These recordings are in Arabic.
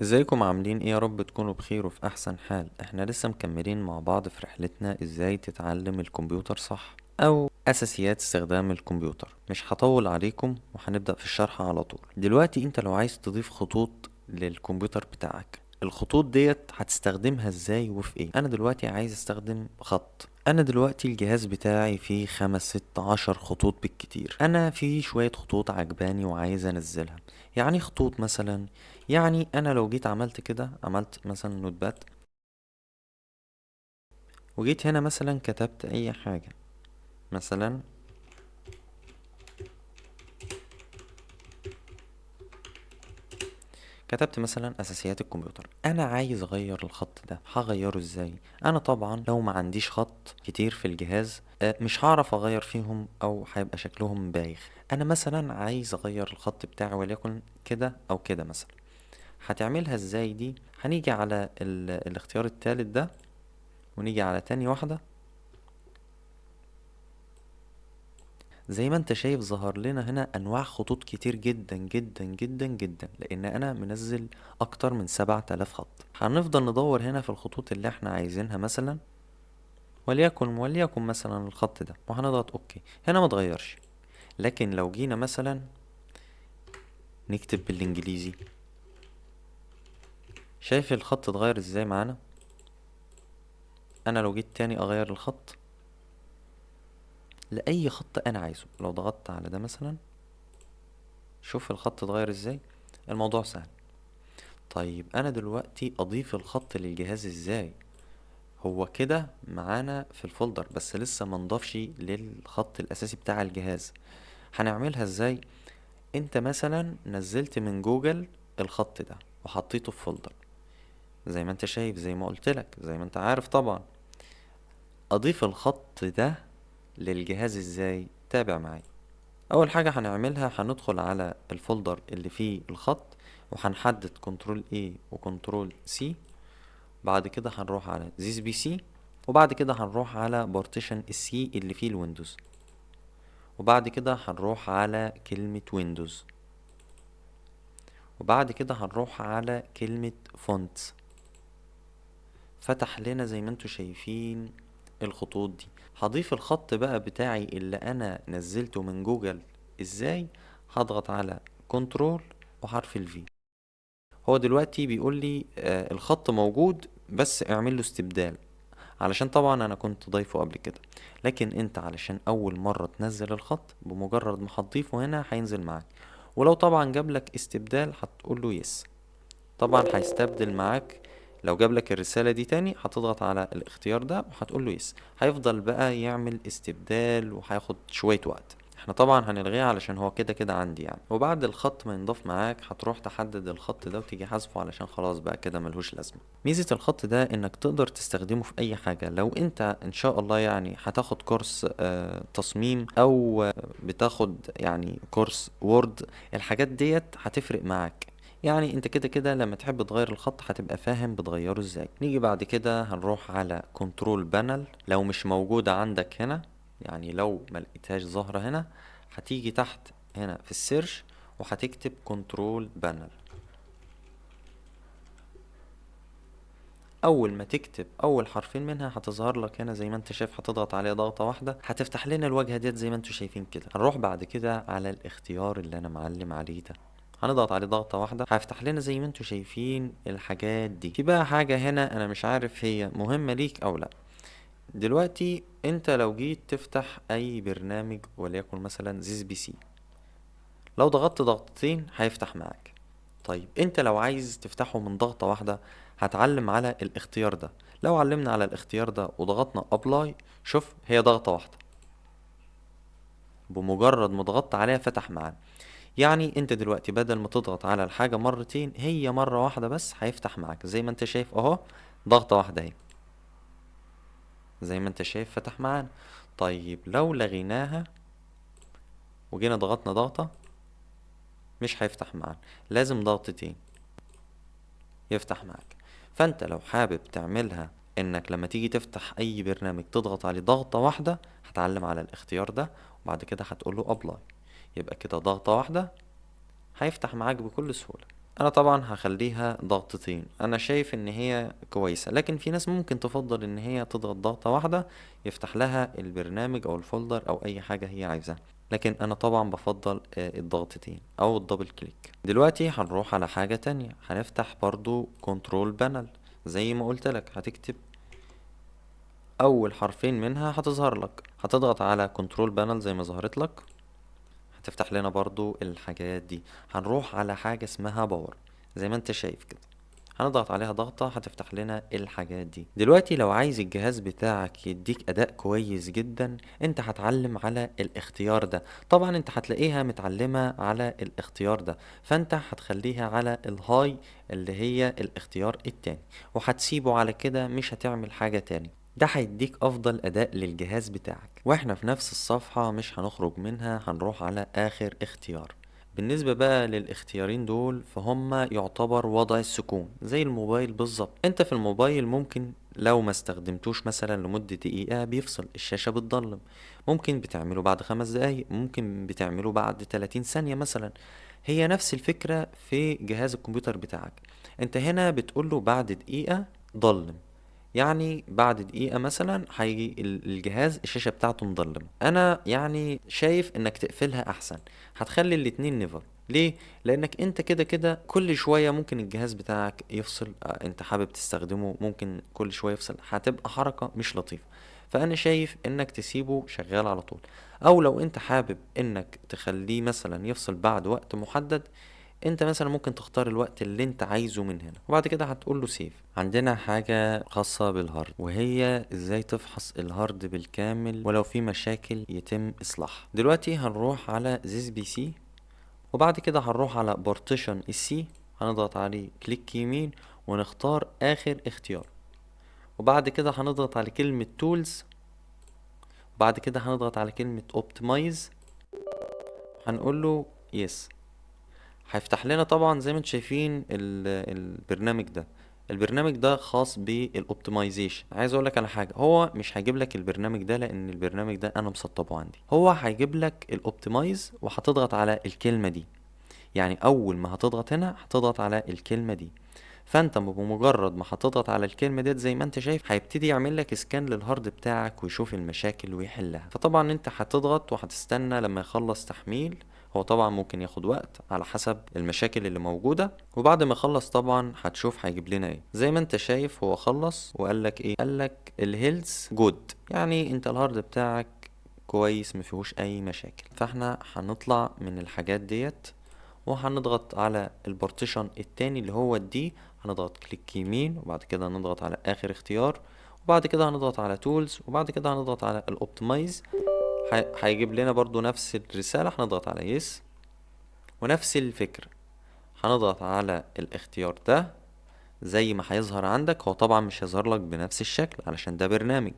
ازيكم عاملين ايه؟ يا رب تكونوا بخير وفي احسن حال. احنا لسه مكملين مع بعض في رحلتنا ازاي تتعلم الكمبيوتر صح او اساسيات استخدام الكمبيوتر. مش هطول عليكم وهنبدأ في الشرح على طول. دلوقتي انت لو عايز تضيف خطوط للكمبيوتر بتاعك، الخطوط ديت هتستخدمها ازاي وفي ايه؟ انا دلوقتي عايز استخدم خط. انا دلوقتي الجهاز بتاعي فيه 5 6 10 خطوط بالكتير. انا في شوية خطوط عجباني وعايز انزلها. يعني خطوط مثلا، يعني انا لو جيت عملت كده، عملت مثلا نوت باد وجيت هنا مثلا كتبت اي حاجة، مثلا كتبت مثلا اساسيات الكمبيوتر. انا عايز اغير الخط ده، هغيره ازاي؟ انا طبعا لو ما عنديش خط كتير في الجهاز مش هعرف اغير فيهم او هيبقى شكلهم بايخ. انا مثلا عايز اغير الخط بتاعي وليكن كده او كده مثلا. هتعملها ازاي دي؟ هنيجي على الاختيار التالت ده ونيجي على تاني واحدة. زي ما انت شايف ظهر لنا هنا انواع خطوط كتير جدا جدا جدا جدا، لان انا منزل اكتر من 7000 خط. هنفضل ندور هنا في الخطوط اللي احنا عايزينها مثلا، وليكن مثلا الخط ده، وهنضغط اوكي. هنا ما اتغيرش. لكن لو جينا مثلا نكتب بالانجليزي، شايف الخط اتغير ازاي معانا؟ انا لو جيت تاني اغير الخط لاي خط انا عايزه، لو ضغطت على ده مثلا، شوف الخط اتغير ازاي. الموضوع سهل. طيب انا دلوقتي اضيف الخط للجهاز ازاي؟ هو كده معانا في الفولدر بس لسه منضافش للخط الاساسي بتاع الجهاز. هنعملها ازاي؟ انت مثلا نزلت من جوجل الخط ده وحطيته في فولدر، زي ما انت شايف، زي ما قلتلك، زي ما انت عارف طبعا. اضيف الخط ده للجهاز ازاي؟ تابع معايا. اول حاجة هنعملها، هندخل على الفولدر اللي فيه الخط وهنحدد كنترول A وكنترول C. بعد كده هنروح على this PC، وبعد كده هنروح على بارتيشن السي اللي فيه الويندوز، وبعد كده هنروح على كلمة ويندوز، وبعد كده هنروح على كلمة فونت. فتح لنا زي ما انتوا شايفين الخطوط دي. هضيف الخط بقى بتاعي اللي انا نزلته من جوجل ازاي؟ هضغط على كنترول وحرف الفي. هو دلوقتي بيقول لي الخط موجود بس اعمل له استبدال، علشان طبعا انا كنت ضايفه قبل كده. لكن انت علشان اول مرة تنزل الخط، بمجرد ما هتضيفه هنا هينزل معاك. ولو طبعا جابلك استبدال هتقول له يس، طبعا هيستبدل معاك. لو جابلك الرسالة دي تاني هتضغط على الاختيار ده وهتقول له يس، هيفضل بقى يعمل استبدال وهياخد شوية وقت. احنا طبعا هنلغيه علشان هو كده كده عندي يعني. وبعد الخط ما ينضاف معاك هتروح تحدد الخط ده وتيجي حذفه علشان خلاص بقى كده ملهوش لازمة. ميزة الخط ده انك تقدر تستخدمه في اي حاجة. لو انت ان شاء الله يعني هتاخد كورس تصميم، او بتاخد يعني كورس وورد، الحاجات ديت هتفرق معاك. يعني انت كده كده لما تحب تغير الخط هتبقى فاهم بتغيره ازاي. نيجي بعد كده هنروح على كنترول بانل. لو مش موجودة عندك هنا، يعني لو ما لقيتهاش ظاهرة هنا، هتيجي تحت هنا في السيرش وهتكتب كنترول بانل. اول ما تكتب اول حرفين منها هتظهر لك هنا زي ما انت شايف، هتضغط عليها ضغطة واحدة هتفتح لنا الواجهة ديت زي ما انتوا شايفين كده. هنروح بعد كده على الاختيار اللي انا معلم عليه ده، هنضغط عليه ضغطة واحدة هيفتح لنا زي ما انتوا شايفين الحاجات دي. في بقى حاجة هنا انا مش عارف هي مهمة ليك او لا. دلوقتي انت لو جيت تفتح اي برنامج وليكن مثلا زيز بي سي، لو ضغطت ضغطتين هيفتح معاك. طيب انت لو عايز تفتحه من ضغطة واحدة، هتعلم على الاختيار ده. لو علمنا على الاختيار ده وضغطنا ابلاي، شوف هي ضغطة واحدة، بمجرد ما ضغطت عليها فتح معانا. يعني انت دلوقتي بدل ما تضغط على الحاجة مرتين، هي مرة واحدة بس هيفتح معاك زي ما انت شايف اهو. ضغطة واحدة اهي، زي ما انت شايف فتح معانا. طيب لو لغيناها وجينا ضغطنا ضغطة، مش هيفتح معانا، لازم ضغطتين يفتح معاك. فانت لو حابب تعملها انك لما تيجي تفتح اي برنامج تضغط عليه ضغطة واحدة، هتعلم على الاختيار ده وبعد كده هتقوله ابلاي. يبقى كده ضغطة واحدة هيفتح معاك بكل سهولة. انا طبعا هخليها ضغطتين، انا شايف ان هي كويسة، لكن في ناس ممكن تفضل ان هي تضغط ضغطة واحدة يفتح لها البرنامج او الفولدر او اي حاجة هي عايزاها. لكن انا طبعا بفضل الضغطتين او الدبل كليك. دلوقتي هنروح على حاجة تانية، هنفتح برضو كنترول بانل. زي ما قلت لك هتكتب اول حرفين منها هتظهر لك، هتضغط على كنترول بانل زي ما ظهرت لك، هتفتح لنا برضو الحاجات دي. هنروح على حاجة اسمها باور زي ما انت شايف كده، هنضغط عليها ضغطة هتفتح لنا الحاجات دي. دلوقتي لو عايز الجهاز بتاعك يديك اداء كويس جدا، انت هتعلم على الاختيار ده. طبعا انت هتلاقيها متعلمة على الاختيار ده، فانت هتخليها على الهاي اللي هي الاختيار التاني، وهتسيبه على كده، مش هتعمل حاجة تاني. ده هيديك افضل اداء للجهاز بتاعك. واحنا في نفس الصفحة مش هنخرج منها، هنروح على اخر اختيار. بالنسبة بقى للاختيارين دول فهم يعتبر وضع السكون زي الموبايل بالظبط. انت في الموبايل ممكن لو ما استخدمتوش مثلا لمدة دقيقة بيفصل، الشاشة بتضلم. ممكن بتعمله بعد 5 دقايق، ممكن بتعمله بعد 30 ثانية مثلا. هي نفس الفكرة في جهاز الكمبيوتر بتاعك. انت هنا بتقوله بعد دقيقة ضلم، يعني بعد دقيقة مثلا هيجي الجهاز الشاشة بتاعته مضلمة. انا يعني شايف انك تقفلها احسن، هتخلي الاتنين نيفر. ليه؟ لانك انت كده كده كل شوية ممكن الجهاز بتاعك يفصل، انت حابب تستخدمه ممكن كل شوية يفصل، هتبقى حركة مش لطيفة. فانا شايف انك تسيبه شغال على طول، او لو انت حابب انك تخليه مثلا يفصل بعد وقت محدد، انت مثلا ممكن تختار الوقت اللي انت عايزه من هنا، وبعد كده هتقول له سيف. عندنا حاجة خاصة بالهارد، وهي ازاي تفحص الهارد بالكامل ولو في مشاكل يتم اصلاحها. دلوقتي هنروح على زيز بي سي، وبعد كده هنروح على بارتيشن السي، هنضغط عليه كليك يمين ونختار اخر اختيار، وبعد كده هنضغط على كلمة تولز، وبعد كده هنضغط على كلمة اوبتمايز، هنقول له يس. هيفتح لنا طبعا زي ما انتم شايفين البرنامج ده. البرنامج ده خاص بالاوبتمايزيشن. عايز اقول لك على حاجه، هو مش هيجيب لك البرنامج ده لان البرنامج ده انا مسطبه عندي، هو هيجيب لك الاوبتمايز وهتضغط على الكلمه دي. يعني اول ما هتضغط هنا هتضغط على الكلمه دي، فانت بمجرد ما هتضغط على الكلمه ديت زي ما انت شايف هيبتدي يعمل لك اسكان للهارد بتاعك ويشوف المشاكل ويحلها. فطبعا انت هتضغط وهتستنى لما يخلص تحميل، هو طبعا ممكن ياخد وقت على حسب المشاكل اللي موجوده. وبعد ما يخلص طبعا هتشوف هيجيب لنا ايه. زي ما انت شايف هو خلص وقال لك ايه، قال لك الهيلث جود، يعني انت الهارد بتاعك كويس مفيهوش اي مشاكل. فاحنا هنطلع من الحاجات ديت وهنضغط على البارتيشن التاني اللي هو الدي، هنضغط كليك يمين وبعد كده هنضغط على اخر اختيار، وبعد كده هنضغط على تولز، وبعد كده هنضغط على الاوبتمايز. هيجيب لنا برضو نفس الرسالة، هنضغط على يس، ونفس الفكرة هنضغط على الاختيار ده زي ما هيظهر عندك. هو طبعا مش هيظهر لك بنفس الشكل علشان ده برنامج،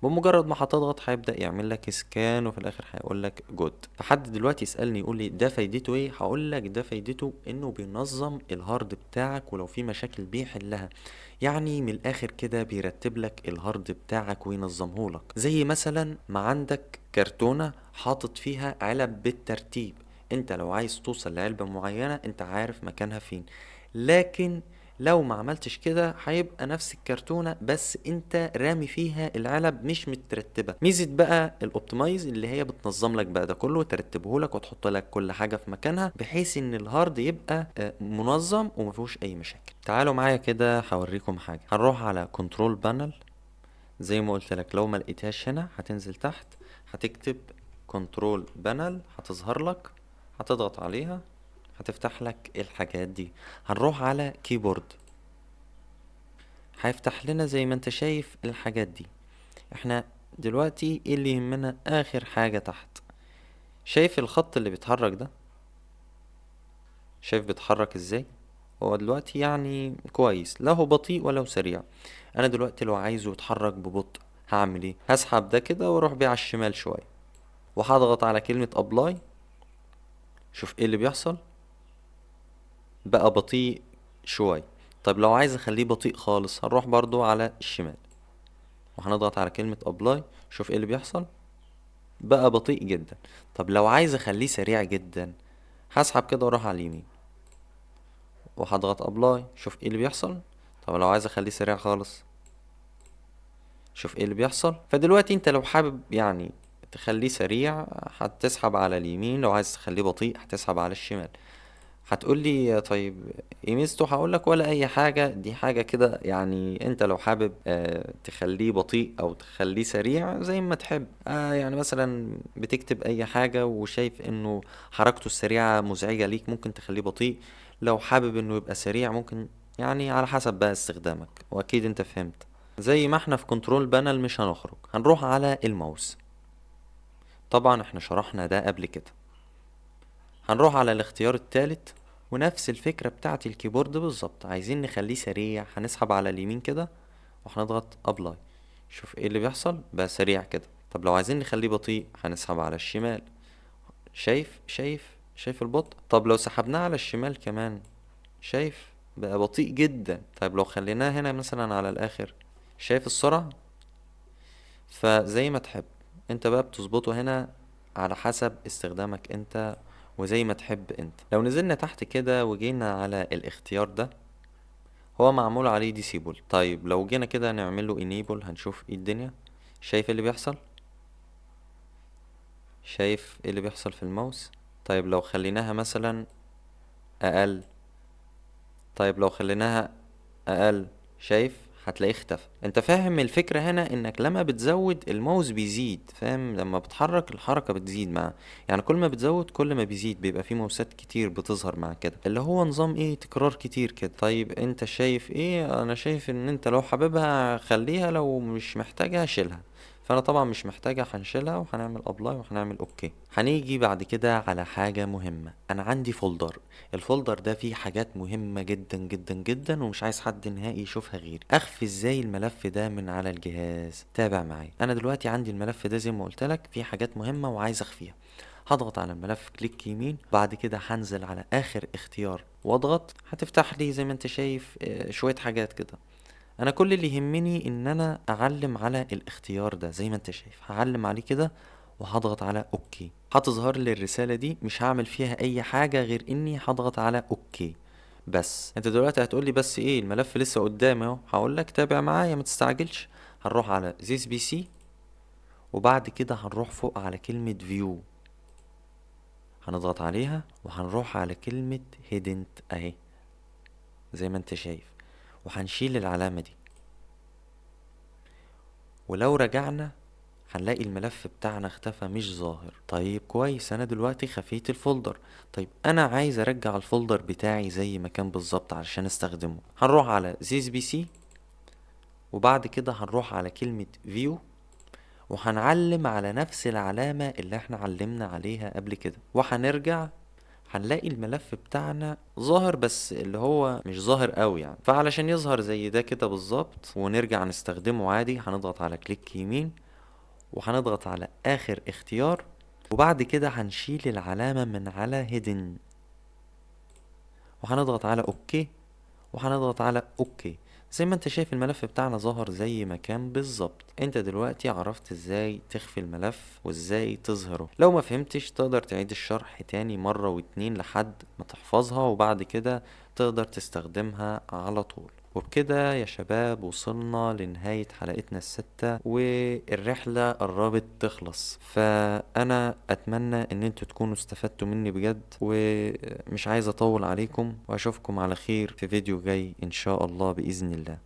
بمجرد ما هتضغط هيبدأ يعمل لك سكان وفي الاخر هيقول لك جود. فحد دلوقتي يسألني يقول لي ده فايدته ايه، هقول لك ده فايدته انه بينظم الهارد بتاعك ولو في مشاكل بيحلها. يعني من الاخر كده بيرتب لك الهارد بتاعك وينظمه لك. زي مثلا ما عندك كرتونة حاطط فيها علب بالترتيب، انت لو عايز توصل لعلبة معينة انت عارف مكانها فين، لكن لو ما عملتش كده هيبقى نفس الكرتونة بس انت رامي فيها العلب مش مترتبة. ميزة بقى الاوبتمايز اللي هي بتنظم لك بقى ده كله وترتبه لك وتحط لك كل حاجة في مكانها، بحيث ان الهارد يبقى منظم ومفيهوش اي مشاكل. تعالوا معايا كده هوريكم حاجة. هنروح على كنترول بانل زي ما قلت لك، لو ما لقيتهاش هنا هتنزل تحت هتكتب كنترول بانل هتظهر لك، هتضغط عليها هتفتح لك الحاجات دي. هنروح على كيبورد، هيفتح لنا زي ما انت شايف الحاجات دي. احنا دلوقتي ايه اللي يهمنا؟ اخر حاجة تحت، شايف الخط اللي بيتحرك ده؟ شايف بيتحرك ازاي؟ هو دلوقتي يعني كويس، لا هو بطيء ولا هو سريع. انا دلوقتي لو عايزه يتحرك ببطء هعمل ايه؟ هسحب ده كده واروح بيه على الشمال شوية وهضغط على كلمة ابلاي، شوف ايه اللي بيحصل، بقى بطيء شوية. طب لو عايز اخليه بطيء خالص هنروح برضو على الشمال وهنضغط على كلمة ابلاي، شوف ايه اللي بيحصل، بقى بطيء جدا. طب لو عايز اخليه سريع جدا هسحب كده واروح على اليمين وهضغط ابلاي. شوف ايه اللي بيحصل. طب لو عايز اخليه سريع خالص، شوف ايه اللي بيحصل. فدلوقتي انت لو حابب يعني تخليه سريع هتسحب على اليمين، لو عايز تخليه بطيء هتسحب على الشمال. هتقول لي طيب ايه ميزته؟ هقول لك ولا اي حاجه، دي حاجه كده يعني. انت لو حابب تخليه بطيء او تخليه سريع زي ما تحب. يعني مثلا بتكتب اي حاجه وشايف انه حركته السريعه مزعجه ليك، ممكن تخليه بطيء. لو حابب انه يبقى سريع ممكن، يعني على حسب بقى استخدامك، واكيد انت فهمت. زي ما احنا في كنترول بانل مش هنخرج، هنروح على الماوس. طبعا احنا شرحنا ده قبل كده. هنروح على الاختيار التالت، ونفس الفكرة بتاعت الكيبورد بالظبط. عايزين نخليه سريع، هنسحب على اليمين كده وهنضغط ابلاي. شوف ايه اللي بيحصل، بقى سريع كده. طب لو عايزين نخليه بطيء هنسحب على الشمال. شايف البطء. طب لو سحبناه على الشمال كمان، شايف بقى بطيء جدا. طيب لو خليناه هنا مثلا على الاخر، شايف السرعة. فزي ما تحب انت بقى بتظبطه هنا على حسب استخدامك انت، وزي ما تحب انت. لو نزلنا تحت كده وجينا على الاختيار ده، هو معمول عليه ديسيبل. طيب لو جينا كده نعمله انيبل هنشوف ايه الدنيا. شايف اللي بيحصل. شايف ايه اللي بيحصل في الماوس. طيب لو خليناها مثلا اقل. طيب لو خليناها اقل، شايف هتلاقيه اختفى. انت فاهم الفكرة هنا؟ انك لما بتزود الماوس بيزيد، فاهم؟ لما بتحرك الحركة بتزيد معاه. يعني كل ما بتزود كل ما بيزيد، بيبقى فيه ماوسات كتير بتظهر مع كده، اللي هو نظام ايه، تكرار كتير كده. طيب انت شايف ايه؟ انا شايف ان انت لو حاببها خليها، لو مش محتاجها شيلها. فانا طبعا مش محتاجة، هنشيلها وهنعمل ابلاي وهنعمل اوكي. هنيجي بعد كده على حاجة مهمة. انا عندي فولدر، الفولدر ده فيه حاجات مهمة جدا جدا جدا، ومش عايز حد نهائي يشوفها غيري. اخفي ازاي الملف ده من على الجهاز؟ تابع معايا. انا دلوقتي عندي الملف ده زي ما قلت لك فيه حاجات مهمة وعايز اخفيها. هضغط على الملف كليك يمين، بعد كده هنزل على اخر اختيار واضغط. هتفتح لي زي ما انت شايف شوية حاجات كده. انا كل اللي يهمني ان انا اعلم على الاختيار ده، زي ما انت شايف هعلم عليه كده وهضغط على اوكي. هتظهر لي الرسالة دي، مش هعمل فيها اي حاجة غير اني هضغط على اوكي بس. انت دلوقتي هتقولي بس ايه، الملف لسه قدامي اهو. هقول لك تابع معايا ما تستعجلش. هنروح على this PC، وبعد كده هنروح فوق على كلمة view، هنضغط عليها وهنروح على كلمة hidden اهي زي ما انت شايف، وهنشيل العلامة دي. ولو رجعنا هنلاقي الملف بتاعنا اختفى، مش ظاهر. طيب كويس، انا دلوقتي خفيت الفولدر. طيب انا عايز ارجع الفولدر بتاعي زي ما كان بالظبط علشان استخدمه. هنروح على this PC، وبعد كده هنروح على كلمة view، وهنعلم على نفس العلامة اللي احنا علمنا عليها قبل كده، وهنرجع. هنلاقي الملف بتاعنا ظاهر، بس اللي هو مش ظاهر قوي يعني. فعلشان يظهر زي ده كده بالظبط ونرجع نستخدمه عادي، هنضغط على كليك يمين وهنضغط على اخر اختيار، وبعد كده هنشيل العلامة من على هيدن وهنضغط على اوكي وهنضغط على اوكي. زي ما انت شايف الملف بتاعنا ظهر زي ما كان بالظبط. انت دلوقتي عرفت ازاي تخفي الملف وازاي تظهره. لو ما فهمتش تقدر تعيد الشرح تاني مرة واتنين لحد ما تحفظها، وبعد كده تقدر تستخدمها على طول. وبكده يا شباب وصلنا لنهاية حلقتنا الستة، والرحلة قربت تخلص. فأنا أتمنى إن انتوا تكونوا استفدتوا مني بجد، ومش عايز أطول عليكم، وأشوفكم على خير في فيديو جاي إن شاء الله بإذن الله.